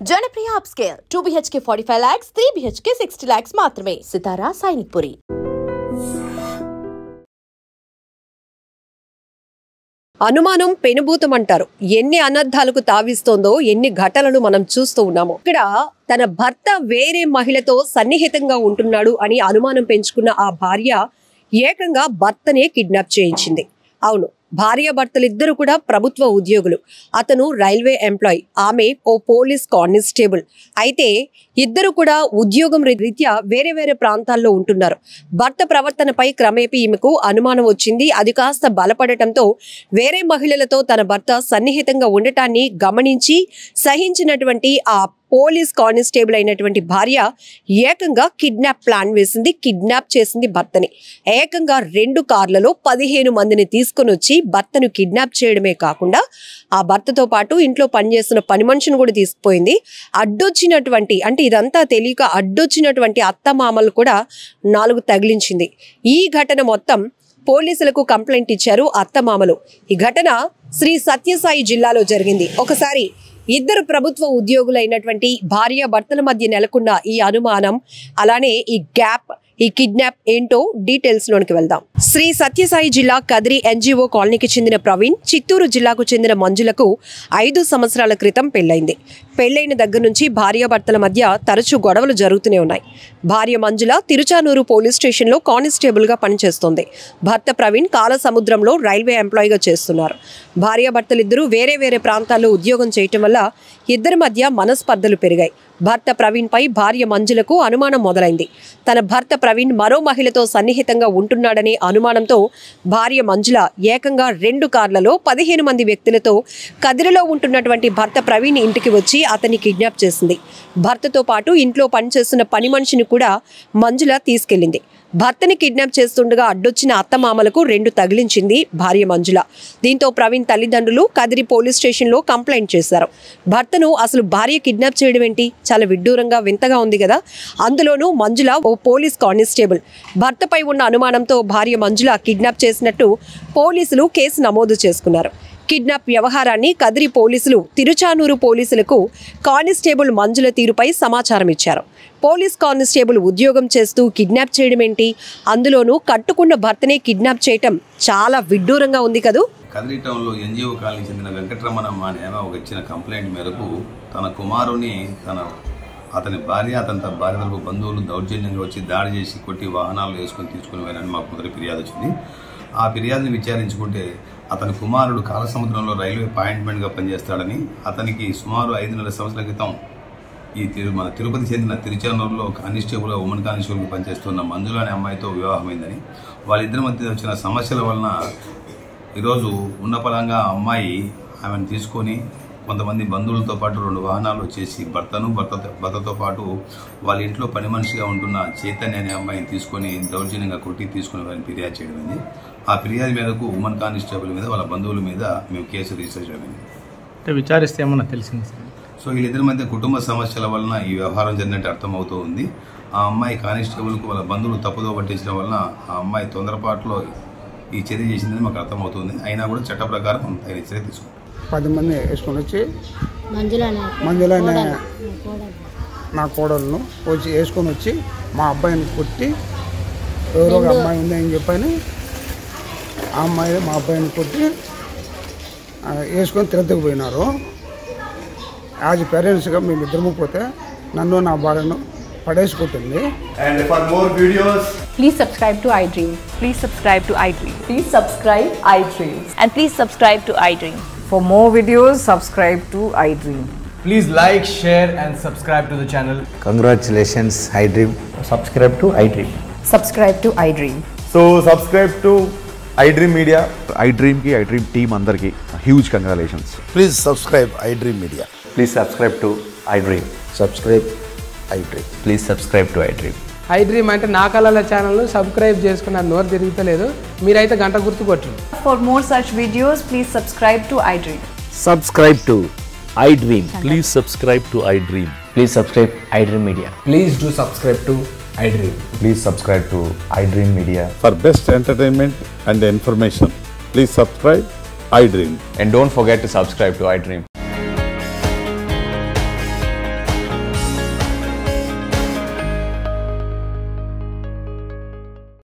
Janapriya upscale 2 BHK 45 lakhs, 3 BHK 60 lakhs మాత్రమే. సితారా సైనిక్పురి. అనుమానం పెనుభూతం అంటారు. ఎన్ని అనర్థాలకు తావిస్తోందో, ఎన్ని ఘటనలు మనం చూస్తూ ఉన్నాము. ఇక్కడ తన భర్త వేరే మహిళతో సన్నిహితంగా ఉంటున్నాడు అని అనుమానం పెంచుకున్న ఆ భార్య ఏకంగా భర్తనే కిడ్నాప్ చేయించింది. అవును, భార్యాభర్తలిద్దరూ కూడా ప్రభుత్వ ఉద్యోగులు. అతను రైల్వే ఎంప్లాయీ, ఆమె ఓ పోలీస్ కానిస్టేబుల్. అయితే ఇద్దరు కూడా ఉద్యోగం రీత్యా వేరే వేరే ప్రాంతాల్లో ఉంటున్నారు. భర్త ప్రవర్తనపై క్రమేపీ ఈమెకు అనుమానం వచ్చింది. అది కాస్త బలపడటంతో వేరే మహిళలతో తన భర్త సన్నిహితంగా ఉండటాన్ని గమనించి సహించినటువంటి ఆ పోలీస్ కానిస్టేబుల్ అయినటువంటి భార్య ఏకంగా కిడ్నాప్ ప్లాన్ వేసింది. కిడ్నాప్ చేసింది భర్తని. ఏకంగా 2 కార్లలో 15 మందిని తీసుకుని వచ్చి భర్తను కిడ్నాప్ చేయడమే కాకుండా ఆ భర్తతో పాటు ఇంట్లో పనిచేస్తున్న పని మనిషిని కూడా తీసుకుపోయింది. అడ్డొచ్చినటువంటి, అంటే ఇదంతా తెలియక అడ్డొచ్చినటువంటి అత్తమామలు కూడా 4 తగిలించింది. ఈ ఘటన మొత్తం పోలీసులకు కంప్లైంట్ ఇచ్చారు అత్తమామలు. ఈ ఘటన శ్రీ సత్యసాయి జిల్లాలో జరిగింది. ఒకసారి ఇద్దరు ప్రభుత్వ ఉద్యోగులైనటువంటి భార్య భర్తల మధ్య నెలకొన్న ఈ అనుమానం, అలానే ఈ గ్యాప్, ఈ కిడ్నాప్ ఏంటో డీటెయిల్స్ లోనికి వెళ్దాం. శ్రీ సత్యసాయి జిల్లా కదిరి NGO కాలనీకి చెందిన ప్రవీణ్, చిత్తూరు జిల్లాకు చెందిన మంజులకు 5 సంవత్సరాల క్రితం పెళ్లైంది. పెళ్లైన దగ్గర నుంచి భార్యాభర్తల మధ్య తరచూ గొడవలు జరుగుతూనే ఉన్నాయి. భార్య మంజుల తిరుచానూరు పోలీస్ స్టేషన్లో కానిస్టేబుల్ గా పనిచేస్తోంది. భర్త ప్రవీణ్ కాలసముద్రంలో రైల్వే ఎంప్లాయీగా చేస్తున్నారు. భార్యాభర్తలిద్దరూ వేరే వేరే ప్రాంతాల్లో ఉద్యోగం చేయటం వల్ల ఇద్దరి మధ్య మనస్పర్ధలు పెరిగాయి. భర్త ప్రవీణ్ పై భార్య మంజులకు అనుమానం మొదలైంది. తన భర్త ప్రవీణ్ మరో మహిళతో సన్నిహితంగా ఉంటున్నాడనే అనుమానంతో భార్య మంజుల ఏకంగా 2 కార్లలో 15 మంది వ్యక్తులతో కదిరిలో ఉంటున్నటువంటి భర్త ప్రవీణ్ ఇంటికి వచ్చి అతన్ని కిడ్నాప్ చేసింది. భర్తతో పాటు ఇంట్లో పనిచేస్తున్న పని మనిషిని కూడా మంజుల తీసుకెళ్లింది. భర్తని కిడ్నాప్ చేస్తుండగా అడ్డొచ్చిన అత్తమామలకు 2 తగిలించింది భార్య మంజుల. దీంతో ప్రవీణ్ తల్లిదండ్రులు కదిరి పోలీస్ స్టేషన్లో కంప్లైంట్ చేశారు. భర్తను అసలు భార్య కిడ్నాప్ చేయడం ఏంటి, చాలా విడ్డూరంగా వింతగా ఉంది కదా. అందులోనూ మంజుల ఓ పోలీస్ కానిస్టేబుల్. భర్తపై ఉన్న అనుమానంతో భార్య మంజుల కిడ్నాప్ చేసినట్టు పోలీసులు కేసు నమోదు చేసుకున్నారు. కిడ్నాప్ వ్యవహారాన్ని కదిరి పోలీసులు తిరుచానూరు పోలీసులకు కానిస్టేబుల్ మంజుల తీరుపై సమాచారం ఇచ్చారు. పోలీస్ కానిస్టేబుల్ ఉద్యోగం చేస్తూ కిడ్నాప్ చేయడం ఏంటి, అందులోనూ కట్టుకున్న భర్తనే కిడ్నాప్ చేయటం చాలా విడ్డూరంగా ఉంది కదూ. కదిరి టౌన్లో NGO కాలనీ చెందిన వెంకటరమణమ్మ అనే ఆమె ఒక ఇచ్చిన కంప్లైంట్ మేరకు తన కుమారుని అతని భార్య, అతని భార్య తరపు బంధువులు దౌర్జన్యంగా వచ్చి దాడి చేసి కొట్టి వాహనాలు వేసుకొని తీసుకుని పోయినని మాకు మొదటి ఫిర్యాదు వచ్చింది. ఆ ఫిర్యాదుని విచారించుకుంటే అతని కుమారుడు కాలసముద్రంలో రైల్వే అపాయింట్మెంట్గా పనిచేస్తాడని, అతనికి సుమారు 5.5 సంవత్సరాల క్రితం మన తిరుపతి చెందిన తిరుచానూరులో కానిస్టేబుల్, ఉమెన్ కానిస్టేబుల్గా పనిచేస్తున్న మంజుల అనే అమ్మాయితో వివాహమైందని, వాళ్ళిద్దరి మధ్య వచ్చిన సమస్యల వలన ఈరోజు ఉన్న పరంగా అమ్మాయి ఆమెను తీసుకొని కొంతమంది బంధువులతో పాటు 2 వాహనాలు వచ్చేసి భర్తతో పాటు వాళ్ళ ఇంట్లో పని మనిషిగా ఉంటున్న చైతన్య అనే అమ్మాయిని తీసుకొని దౌర్జన్యంగా కొట్టి తీసుకుని వారిని ఫిర్యాదు చేయడమైంది. ఆ ఫిర్యాదు మేరకు ఉమెన్ కానిస్టేబుల్ మీద, వాళ్ళ బంధువుల మీద మేము కేసు రిజిస్టర్ చేయడమైంది. విచారిస్తే ఏమన్నా తెలిసింది సార్? సో వీళ్ళిద్దరి మధ్య కుటుంబ సమస్యల వలన ఈ వ్యవహారం జరిగినట్టు అర్థమవుతూ ఉంది. ఆ అమ్మాయి కానిస్టేబుల్కు వాళ్ళ బంధువులు తప్పుదో పట్టించడం వలన ఆ అమ్మాయి తొందరపాటులో ఈ చర్య చేసిందని మాకు అర్థమవుతుంది. అయినా కూడా చట్ట ప్రకారం తగిన చర్య తీసుకుంటాం. 10 మంది వేసుకొని వచ్చి మంజుల నా కోడలను వచ్చి వేసుకొని వచ్చి మా అబ్బాయిని కొట్టి, ఎవరో ఒక అమ్మాయి ఉందని చెప్పని ఆ అమ్మాయి మా అబ్బాయిని కొట్టి వేసుకొని తిరుపతికి పోయినారు. యాజ్ పేరెంట్స్గా మేము ఇద్దరము పోతే నన్ను నా భార్యను పడేసి కొట్టింది. And for more videos, please subscribe to iDream. Please subscribe to iDream. Please subscribe iDream. And please subscribe to iDream. For more videos, subscribe to iDream. please like, share and subscribe to the channel. Congratulations, iDream. Subscribe to iDream. Subscribe to iDream. So subscribe to iDream Media. iDream ki iDream team andarki huge congratulations. Please subscribe iDream Media. Please subscribe to iDream. Subscribe iDream. Please subscribe to iDream. iDream అంటే నా కళల channel subscribe చేసుకున్న నోరు తిరుగుతలేదు, మీరైతే గంట గుర్తు కొట్టండి. For more such videos, please subscribe to iDream. Subscribe to iDream. Please subscribe to iDream. Please subscribe iDream Media. Please do subscribe to iDream. Please subscribe to iDream Media. For best entertainment and information, please subscribe iDream. And don't forget to subscribe to iDream.